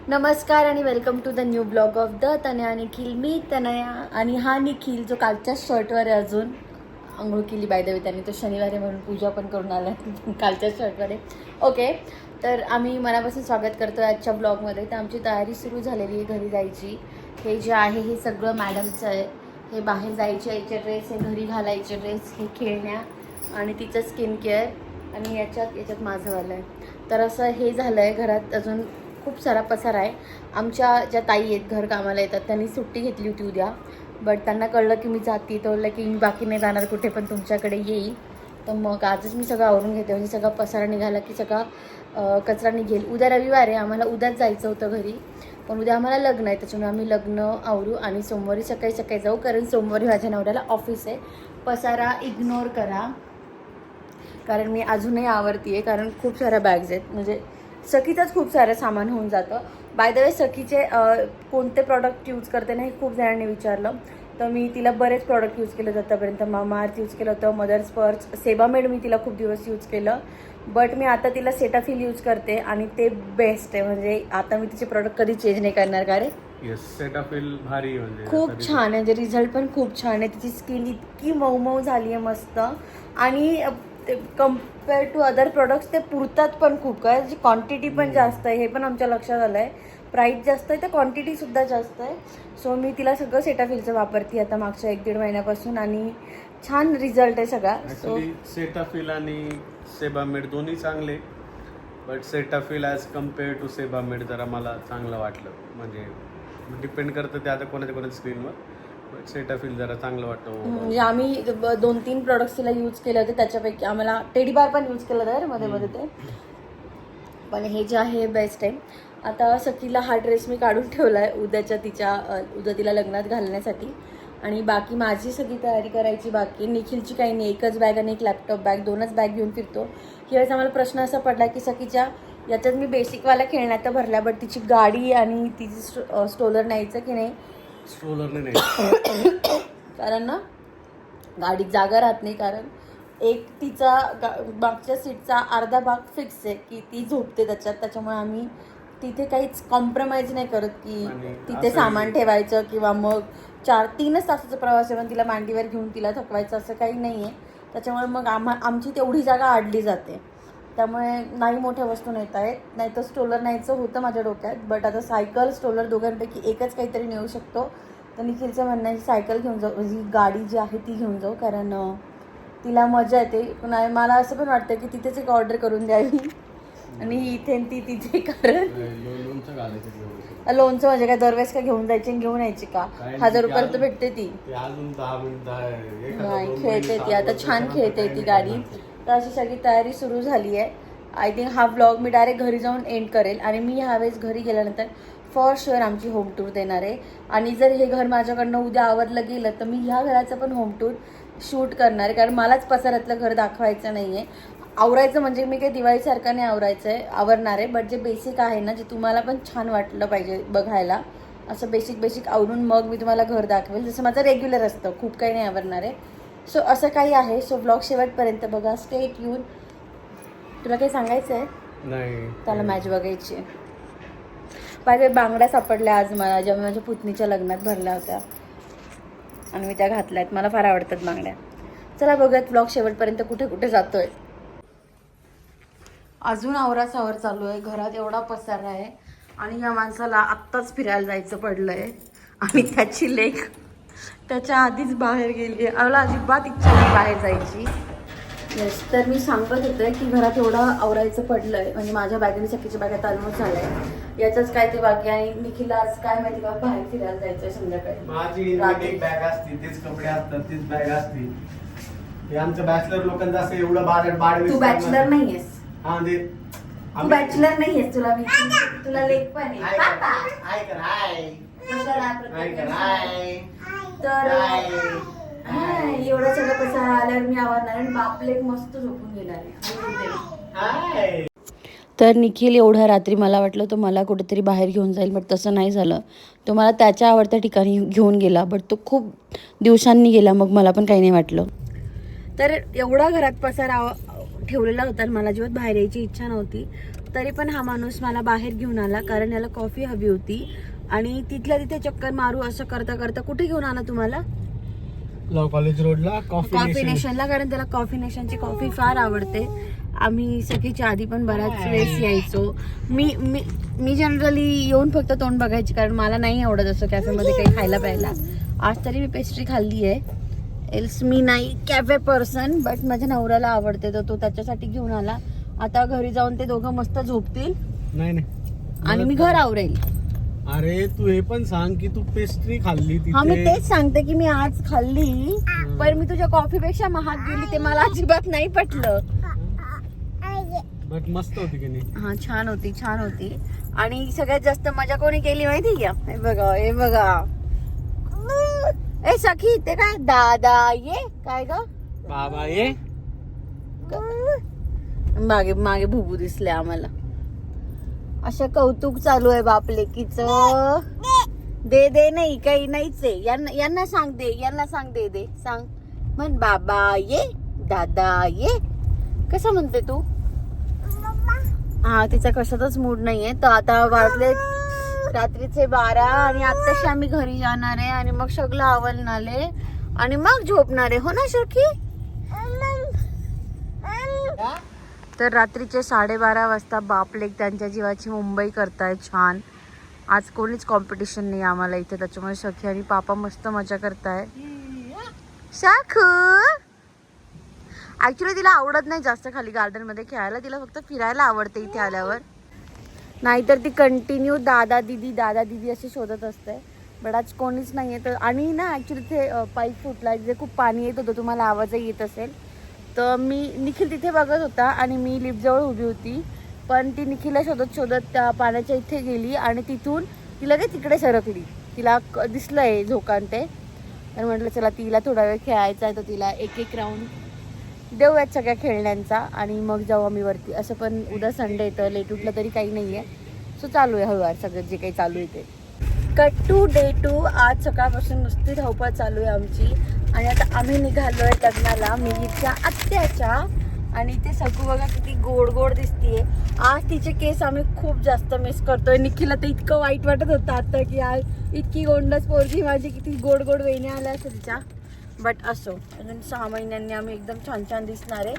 नमस्कार आणि welcome to the new blog of the Tanaya Nikhil. मी तनया आणि हा निखिल जो कालच्या शर्टवर आहे. अजून आंघोळ केली बाय द वे त्यांनी, तो शनिवारी म्हणून पूजा पण करून आला कालच्या शर्टवर आहे. ओके, तर आम्ही मनापासून स्वागत करतो आजच्या ब्लॉगमध्ये. तर आमची तयारी सुरू झालेली आहे घरी जायची. हे जे आहे हे सगळं मॅडमचं आहे. हे बाहेर जायचे याचे ड्रेस, हे घरी घालायचे ड्रेस, हे खेळण्या आणि तिचं स्किन केअर आणि याच्यात माझंवालं आहे. तर असं हे झालं आहे. घरात अजून खूप सारा पसारा आहे. आमच्या ज्या ताई आहेत घर कामाला येतात त्यांनी सुट्टी घेतली होती उद्या, बट त्यांना कळलं की मी जाते, तर बोललं की मी बाकी नाही जाणार कुठे, पण तुमच्याकडे येईल. तर मग आजच मी सगळं आवरून घेते, म्हणजे सगळा पसारा निघाला की सगळा कचरा निघेल. उद्या रविवार आहे, आम्हाला उद्याच जायचं होतं घरी, पण उद्या आम्हाला लग्न आहे. त्याच्यामुळे आम्ही लग्न आवरू आणि सोमवारी सकाळी जाऊ, कारण सोमवारी माझ्या नवऱ्याला ऑफिस आहे. पसारा इग्नोर करा, कारण मी अजूनही आवरती आहे, कारण खूप साऱ्या बॅग्स आहेत. म्हणजे सखीचंच खूप सारं सामान होऊन जातं. बाय द वे सखीचे कोणते प्रॉडक्ट यूज करते ना हे खूप जणांनी विचारलं. तर मी तिला बरेच प्रॉडक्ट यूज केलं आतापर्यंत. मामाअर्थ यूज केलं होतं, मदर्स पर्च, सेबामेड मी तिला खूप दिवस यूज केलं, बट मी आता तिला सेटाफिल यूज करते आणि ते बेस्ट आहे. म्हणजे आता मी तिचे प्रॉडक्ट कधी चेंज नाही करणार, का रे? सेटाफिल भारी, म्हणजे खूप छान आहे. म्हणजे रिझल्ट पण खूप छान आहे. तिची स्किन इतकी मऊ झाली आहे मस्त, आणि कम्पेअर टू अदर प्रोडक्ट्स ते पुरतात पण खूप. काय जी क्वांटिटी पण जास्त आहे हे पण आमच्या लक्षात आलं आहे. प्राईस जास्त आहे तर क्वांटिटीसुद्धा जास्त आहे. सो मी तिला सगळं सेटाफिलचं वापरते आता मागच्या 1-1.5 महिन्यापासून, आणि छान रिझल्ट आहे सगळा. सो सेटाफिल आणि सेबामेड दोन्ही चांगले, but Cetaphil as compare to Sebamed जरा मला चांगलं वाटलं. म्हणजे डिपेंड करतं ते आता कोणाच्या स्क्रीनवर, बट सेटाफिल जरा चांगलं वाटतं. म्हणजे आम्ही 2-3 प्रोडक्ट्स तिला यूज केले होते, त्याच्यापैकी आम्हाला टेडी बार पण यूज केलं होतं मध्ये ते, पण हे जे आहे हे बेस्ट आहे. आता सखीला हा ड्रेस मी काढून ठेवला आहे उद्या तिला लग्नात घालण्यासाठी, आणि बाकी माझी सगळी तयारी करायची बाकी. निखिलची काही नाही, एकच बॅग आणि एक लॅपटॉप बॅग, 2च बॅग घेऊन फिरतो. यावेळेस आम्हाला प्रश्न असा पडला की सखीच्या याच्यात मी बेसिकवाल्या खेळण्यात तर भरल्या, बट तिची गाडी आणि तिची स्टोलर न्यायचं की नाही. स्ट्रोलरने नाही कारण ना गाडीत जागा राहत नाही, कारण एक तिचा मागच्या सीटचा अर्धा भाग फिक्स आहे की ती झोपते त्याच्यामुळे आम्ही तिथे काहीच कॉम्प्रोमाइज नाही करत की तिथे सामान ठेवायचं, किंवा मग 3च तासाचा प्रवास आहे पण तिला मांडीवर घेऊन तिला थकवायचं असं काही नाही आहे. त्याच्यामुळे मग आमची तेवढी जागा अडली जाते, त्यामुळे नाही मोठ्या वस्तू नेता येत. नाही तर स्टोलर न्यायचं होतं माझ्या डोक्यात, बट आता सायकल स्टोलर दोघांपैकी एकच काहीतरी नेऊ शकतो. तर निखिलचं म्हणणं आहे सायकल घेऊन जाऊ, म्हणजे गाडी जी आहे ती घेऊन जाऊ, कारण तिला मजा येते. पण मला असं पण वाटतं की तिथेच एक ऑर्डर करून द्यावी, आणि इथे ती तिथे, कारण लोणचं म्हणजे काय दरवेळेस का घेऊन जायची आणि घेऊन यायची का? 1000 रुपयाला तर भेटते ती. नाही, खेळते ती आता, छान खेळते ती गाडी. तर अशी सगळी तयारी सुरू झाली आहे. आय थिंक हा ब्लॉग मी डायरेक्ट घरी जाऊन एंड करेल, आणि मी ह्यावेळेस घरी गेल्यानंतर फॉर शुअर आमची होम टूर देणार आहे. आणि जर हे घर माझ्याकडनं उद्या आवरलं गेलं तर मी ह्या घराचं पण होम टूर शूट करणार आहे, कारण मलाच पसारातलं घर दाखवायचं नाही आहे. आवरायचं म्हणजे मी काही दिवाळीसारखं नाही आवरणार आहे, बट जे बेसिक आहे ना, जे तुम्हाला पण छान वाटलं पाहिजे बघायला, असं बेसिक आवरून मग मी तुम्हाला घर दाखवेल, जसं माझं रेग्युलर असतं. खूप काही नाही आवरणार आहे. सो असं काही आहे. सो ब्लॉग शेवटपर्यंत बघा, स्टे ट्यून. तुला काही सांगायचं आहे? नाही, त्याला मॅच बघायची आहे. पाहिजे बांगड्या सापडल्या आज मला, ज्या मी माझ्या पुतणीच्या लग्नात भरल्या होत्या आणि मी त्या घातल्या आहेत. मला फार आवडतात बांगड्या. चला बघूयात ब्लॉग शेवटपर्यंत कुठे कुठे जातोय. अजून आवरासावर चालू आहे. घरात एवढा पसारा आहे, आणि या माणसाला आत्ताच फिरायला जायचं पडलंय, आणि त्याची लेक त्याच्या आधीच बाहेर गेली आहे. मला अजिबात इच्छा नाही बाहेर जायची. येस, तर मी सांगत होते की घरात एवढं आवरायचं पडलंय, म्हणजे माझ्या बॅगेने सखीच्या बॅगेत ऑलमोस्ट झालंय. याचंच काय ते बाकी. आणि निखिलला आज काय माहिती का बाहेर फिरायला जायचंय संध्याकाळी. माझी एक बॅग असते, तेच कपडे असतात, तीच बॅग असते. हे आमचं बॅचलर लोकांचं असं एवढं बाड. तू बॅचलर नाहीयेस, हा ते तू बॅचलर नाहीयेस, तुला लेक पण आहे. तर एवढं सगळं पसारा आल्यावर मी आवरणार आणि बापलेक मस्त झोपून घेणार आहे. तर निखिल एवढ्या रात्री मला वाटलं तो मला कुठेतरी बाहेर घेऊन जाईल, बट तसं नाही झालं. तो मला त्याच्या आवडत्या ठिकाणी घेऊन गेला, बट तो खूप दिवसांनी गेला, मग मला पण काही नाही वाटलं. तर एवढा घरात पसारा ठेवलेला होता, मला अजिबात बाहेर यायची इच्छा नव्हती. तरी पण हा माणूस मला बाहेर घेऊन आला कारण याला कॉफी हवी होती आणि तिथल्या तिथे चक्कर मारू असं करता करता कुठे घेऊन आला तुम्हाला? लॉ कॉलेज रोडला कॉफी नेशनला, कारण त्याला कॉफी नेशनची कॉफी फार आवडते. आम्ही सखीच्या आधी पण बऱ्याच वेळेस यायचो. मी जनरली येऊन फक्त तोंड बघायची कारण मला नाही आवडत असं कॅफेमध्ये काही खायला प्यायला. आज तरी मी पेस्ट्री खाल्ली आहे, एल्स मी नाही कॅफे पर्सन, बट माझ्या नवऱ्याला आवडते तर तो त्याच्यासाठी घेऊन आला. आता घरी जाऊन ते दोघं मस्त झोपतील नाही आणि मी घर आवरेल. अरे तू हे पण सांग की तू पेस्ट्री खाल्ली हा मी तेच सांगते की मी आज खाल्ली, पण मी तुझ्या कॉफी पेक्षा महाग गेली ते मला अजिबात नाही पटलं. बट मस्त होती की नाही? हा छान होती, छान होती. आणि सगळ्यात जास्त मजा कोणी केली माहिती का? हे बघा, हे बघा. ए सखी ते काय दादा ये काय ग बाबा ये. मागे मागे भुबू दिसले आम्हाला. असं कौतुक चालू आहे बाप लेकीच. दे दे नाही काही नाहीच आहे. यांना सांग दे, यांना सांग दे दे सांग. म्हण बाबा ये, दादा ये. कसं म्हणते तू? हा तिचा कशातच मूड नाहीये. तर आता वाजले रात्रीचे 12 आणि आत्ताशी आम्ही घरी जाणार आहे आणि मग सगळं आवरणार आहे आणि मग झोपणार आहे. हो ना सखी? तर रात्रीचे 12:30 वाजता बापलेक त्यांच्या जीवाची मुंबई करताय छान. आज कोणीच कॉम्पिटिशन नाही आम्हाला इथे, त्याच्यामुळे सखी आणि पापा मस्त मजा करताय. शाखू ऍक्च्युली तिला आवडत नाही जास्त खाली गार्डन मध्ये खेळायला, तिला फक्त फिरायला आवडते इथे आल्यावर. नाहीतर ती कंटिन्यू दादा दिदी असे शोधत असते. बट आज कोणीच नाहीये. तर आणि ना ऍक्च्युली ते पाईप फुटला, तिथे खूप पाणी येत होतं, तुम्हाला आवाजही येत असेल. तर निखिल तिथे बघत होता आणि मी लिफ्टजवळ उभी होती, पण ती निखिलला शोधत त्या पाण्याच्या इथे गेली आणि तिथून ती लगेच तिकडे सरकली. तिला दिसलंय झोकान ते, तर म्हटलं चला तिला थोडा वेळ खेळायचा आहे तर तिला एक राऊंड देऊयात सगळ्या खेळण्यांचा आणि मग जाऊ आम्ही वरती. असं पण उद्या संडे तर लेट उठलं तरी काही नाही आहे. सो चालू आहे हळूवार सगळं जे काही चालू आहे ते. Cut to day 2. आज सकाळपासून नुसती धावपळ चालू आहे आमची आणि आता आम्ही निघालोय लग्नाला मिहीरच्या आत्याच्या. आणि ते सगळं बघा किती गोड गोड दिसतीये. आज तिचे केस आम्ही खूप जास्त मिस करतोय. निखिलला तर इतकं वाईट वाटत होतं आता की आज इतकी गोंडस पोरगी माझी, किती गोड गोड वेण्या आल्या असं तिच्या. बट असो, अजून 6 महिन्यांनी आम्ही एकदम छान छान दिसणार आहे.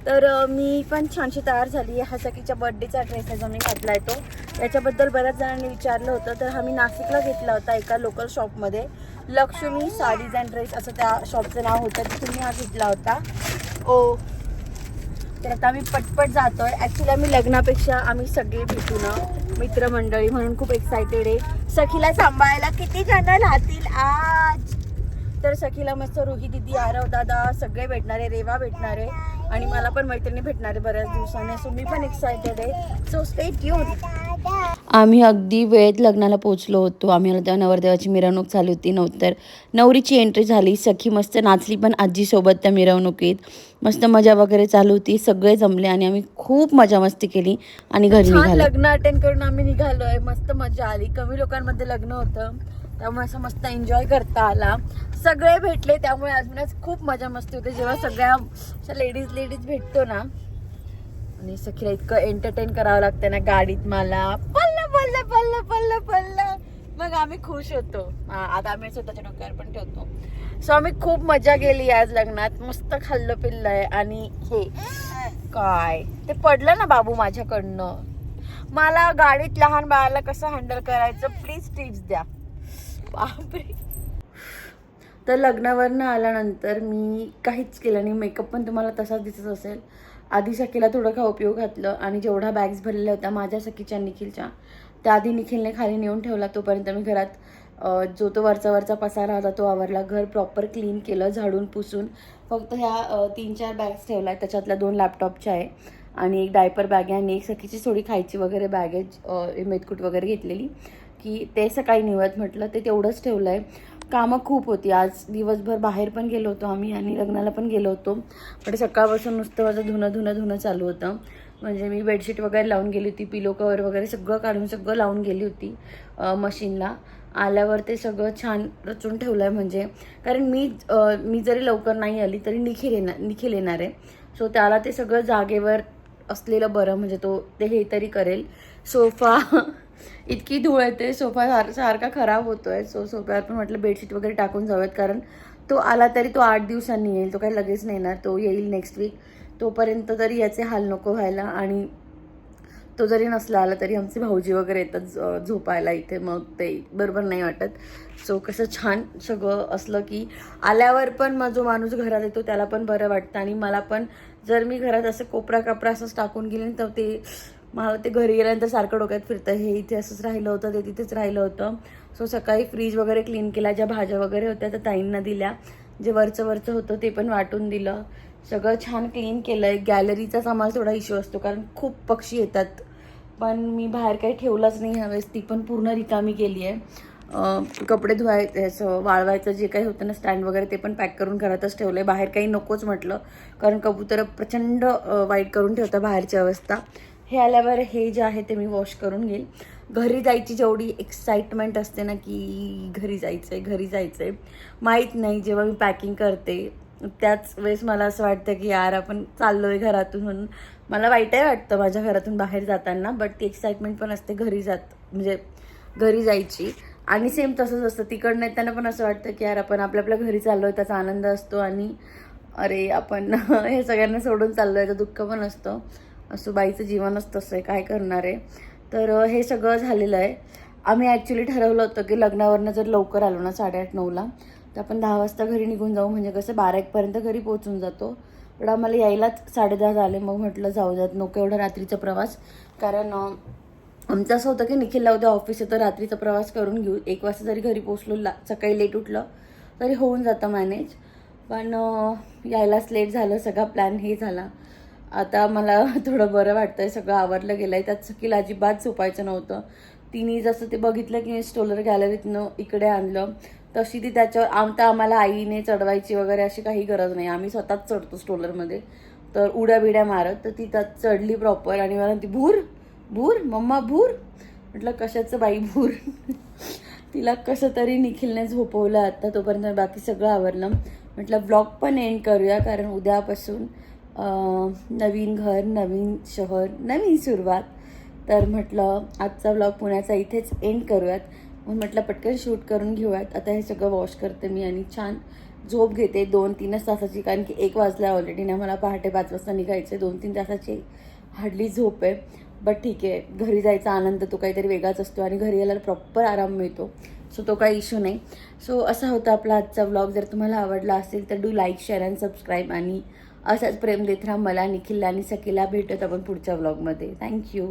तर मी पण छानशी तयार झाली आहे. हा सखीच्या बर्थडेचा ड्रेस आहे जो मी घातलाय तो. याच्याबद्दल बऱ्याच जणांनी विचारलं होतं, तर हा मी नाशिकला घेतला होता एका लोकल शॉपमध्ये. लक्ष्मी साडीज अँड ड्रेस असं त्या शॉपचं नाव होतं, तिथून मी हा घेतला होता. ओ तर आता आम्ही पटपट जातोय. ॲक्च्युली आम्ही लग्नापेक्षा आम्ही सगळे भेटू ना मित्रमंडळी म्हणून खूप एक्सायटेड आहे. सखीला सांभाळायला किती जण राहतील आज. तर सखीला मस्त रोही दिदी, आरव दादा सगळे भेटणार आहे, रेवा भेटणार आहे आणि मला पण मैत्रिणी भेटणार आहे बऱ्याच दिवसांनी. सो मी पण एक्सायटेड आहे. So stay tuned. आम्ही अगदी वेळेत लग्नाला पोहोचलो होतो. आम्हाला तेव्हा नवरदेवाची मिरवणूक चालू होती. नंतर नवरीची एंट्री झाली. सखी मस्त नाचली पण आजीसोबत त्या मिरवणुकीत. मस्त मजा वगैरे चालू होती. सगळे जमले आणि आम्ही खूप मजा मस्ती केली आणि घरी निघालो. लग्न अटेंड करून आम्ही निघालोय. मस्त मजा आली. कमी लोकांमध्ये लग्न होतं त्यामुळे असं मस्त एन्जॉय करता आला. सगळे भेटले त्यामुळे अजूनच खूप मजा मस्ती होते जेव्हा सगळ्या लेडीज भेटतो ना. आणि सखीला इतकं एंटरटेन करावं लागतं ना गाडीत मला. पल्ल पल्ल पल्ल पल्ल पल्ल मग आम्ही खुश होतो. आता आम्ही स्वतःच्या डोक्यावर पण ठेवतो. सो आम्ही खूप मजा केली आज लग्नात. मस्त खाल्लं पिल्लंय. आणि हे काय ते पडलं ना बाबू माझ्याकडनं. मला गाडीत लहान बाळाला कसं हँडल करायचं प्लीज टिप्स द्या. बापरे. तर लग्नावरनं आल्यानंतर मी काहीच केलं नाही. मेकअप पण तुम्हाला तसाच दिसत असेल. आधी सखीला थोडं का उपयोग घातलं आणि जेवढा बॅग्स भरलेल्या होत्या माझ्या सखीच्या निखिलच्या त्या आधी निखिलने खाली नेऊन ठेवला. तोपर्यंत मी घरात जो तो वरचा पसारा होता तो आवरला. घर प्रॉपर क्लीन केलं झाडून पुसून. फक्त ह्या 3-4 बॅग्स ठेवल्या आहेत. त्याच्यातल्या 2 लॅपटॉपच्या आहे आणि एक डायपर बॅग आहे आणि एक सखीची थोडी खायची वगैरे बॅग आहे. मेथकूट वगैरे घेतलेली की ते सकाळी निवत म्हटलं ते तेवढंच ठेवलं आहे. कामं खूप होती आज. दिवसभर बाहेर पण गेलो होतो आम्ही आणि लग्नाला पण गेलो होतो. पण सकाळपासून नुसतं माझं धुणं चालू होतं. म्हणजे मी बेडशीट वगैरे लावून गेली होती. पिलो कवर वगैरे सगळं काढून सगळं लावून गेली होती मशीनला. आल्यावर ते सगळं छान रचून ठेवलं आहे. म्हणजे कारण मी जरी लवकर नाही आली तरी निखिल येणार आहे. सो त्याला ते सगळं जागेवर असलेलं बरं, म्हणजे ते हे तरी करेल. सोफा इतकी धूळ येते, सोफा सारखा खराब होतोय. सोफ्यावर पण म्हटलं बेडशीट वगैरे टाकून जाऊयात, कारण तो आला तरी तो 8 दिवसांनी येईल, तो काही लगेच नाही येणार, तो येईल नेक्स्ट वीक. तोपर्यंत तरी याचे हाल नको व्हायला. आणि तो जरी नसला आला तरी आमचे भाऊजी वगैरे येतात झोपायला इथे, मग ते बरोबर नाही वाटत. सो कसं छान सगळं असलं की आल्यावर पण मग जो माणूस घरात येतो त्याला पण बरं वाटतं. आणि मला पण जर मी घरात असं कोपरा कापरा असंच टाकून गेले तर मला ते घरी गेल्यानंतर सारखं डोक्यात फिरतं, हे इथे असंच राहिलं होतं, ते तिथेच राहिलं होतं. सो सकाळी फ्रीज वगैरे क्लीन केला, ज्या भाज्या वगैरे होत्या त्या ताईंना दिल्या, जे वरचं होतं ते पण वाटून दिलं. सगळं छान क्लीन केलं आहे. गॅलरीचाच आम्हाला थोडा इश्यू असतो, कारण खूप पक्षी येतात. पण मी बाहेर काही ठेवलंच नाही ह्यावेळेस, ती पण पूर्ण रिकामी केली आहे. कपडे धुवायचं वाळवायचं जे काही होतं ना, स्टँड वगैरे, ते पण पॅक करून घरातच ठेवलं आहे. बाहेर काही नकोच म्हटलं, कारण कबूतर प्रचंड वाईट करून ठेवतं बाहेरची अवस्था. हे आल्यावर हे जे आहे ते मी वॉश करून घेईल. घरी जायची जेवढी एक्साइटमेंट असते ना, की घरी जायचं आहे, माहीत नाही जेव्हा मी पॅकिंग करते त्याच वेळेस मला असं वाटतं की यार आपण चाललो आहे घरातून, म्हणून मला वाईटही वाटतं माझ्या घरातून बाहेर जाताना. बट ती एक्साइटमेंट पण असते म्हणजे घरी जायची. आणि सेम तसंच असतं तिकडनं येताना पण असं वाटतं की यार आपण आपल्या घरी चाललो आहे, त्याचा आनंद असतो. आणि अरे आपण हे सगळ्यांना सोडून चाललो आहे, तर दुःख पण असतं. असं बाईचं जीवनच तसं आहे, काय करणार आहे. तर हे सगळं झालेलं आहे. आम्ही ॲक्च्युली ठरवलं होतं की लग्नावरनं जर लवकर आलो ना 8:30-9ला, तर आपण 10 वाजता घरी निघून जाऊ, म्हणजे कसं 12-1पर्यंत घरी पोहोचून जातो. पण आम्हाला यायलाच 10:30 झाले. मग म्हटलं जाऊ द्यात, नको एवढा रात्रीचा प्रवास. कारण आमचं असं होतं की निखिलला उद्या ऑफिस आहे, तर रात्रीचा प्रवास करून घेऊ. 1 वाजता जरी घरी पोचलो, सकाळी लेट उठलं तरी होऊन जातं मॅनेज. पण यायलाच लेट झालं, सगळा प्लॅन हे झाला. आता मला थोडं बरं वाटतं आहे, सगळं आवरलं गेलं आहे. त्यात सखीला अजिबात झोपायचं नव्हतं. तिने जसं ते बघितलं की स्टोलर गॅलरीतनं इकडे आणलं, तशी ती त्याच्यावर आम्हाला आईने चढवायची वगैरे अशी काही गरज नाही. आम्ही स्वतःच चढतो स्टोलरमध्ये, तर उड्या बिड्या मारत. तर ती त्यात चढली प्रॉपर आणि मला ती भूर मम्मा भूर. म्हटलं कशाचं बाई भूर. तिला कसं तरी निखिलने झोपवलं. आता तोपर्यंत बाकी सगळं आवरलं. म्हटलं ब्लॉग पण एंड करूया, कारण उद्यापासून नवीन घर, नवीन शहर, नवीन सुरुवात. तर म्हटलं आजचा ब्लॉग पुण्याचा इथेच एंड करूयात. मग म्हटलं पटकन शूट करून घेऊयात. आता हे सगळं वॉश करते मी आणि छान झोप घेते 2-3 तासाची, कारण की 1 वाजला ऑलरेडी ना. मला पहाटे 5 वाजता निघायचं. 2-3 तासाची हार्डली झोप आहे. बट ठीक आहे, घरी जायचा आनंद तो काहीतरी वेगळाच असतो आणि घरी यायला प्रॉपर आराम मिळतो. सो तो काही इश्यू नाही. सो असा होता आपला आजचा व्लॉग. जर तुम्हाला आवडला असेल तर do like, share and subscribe. आणि असाच प्रेम देत राहा मला, निखिलला आणि सखीला. भेटत आपण पुढच्या व्लॉगमध्ये. थँक्यू.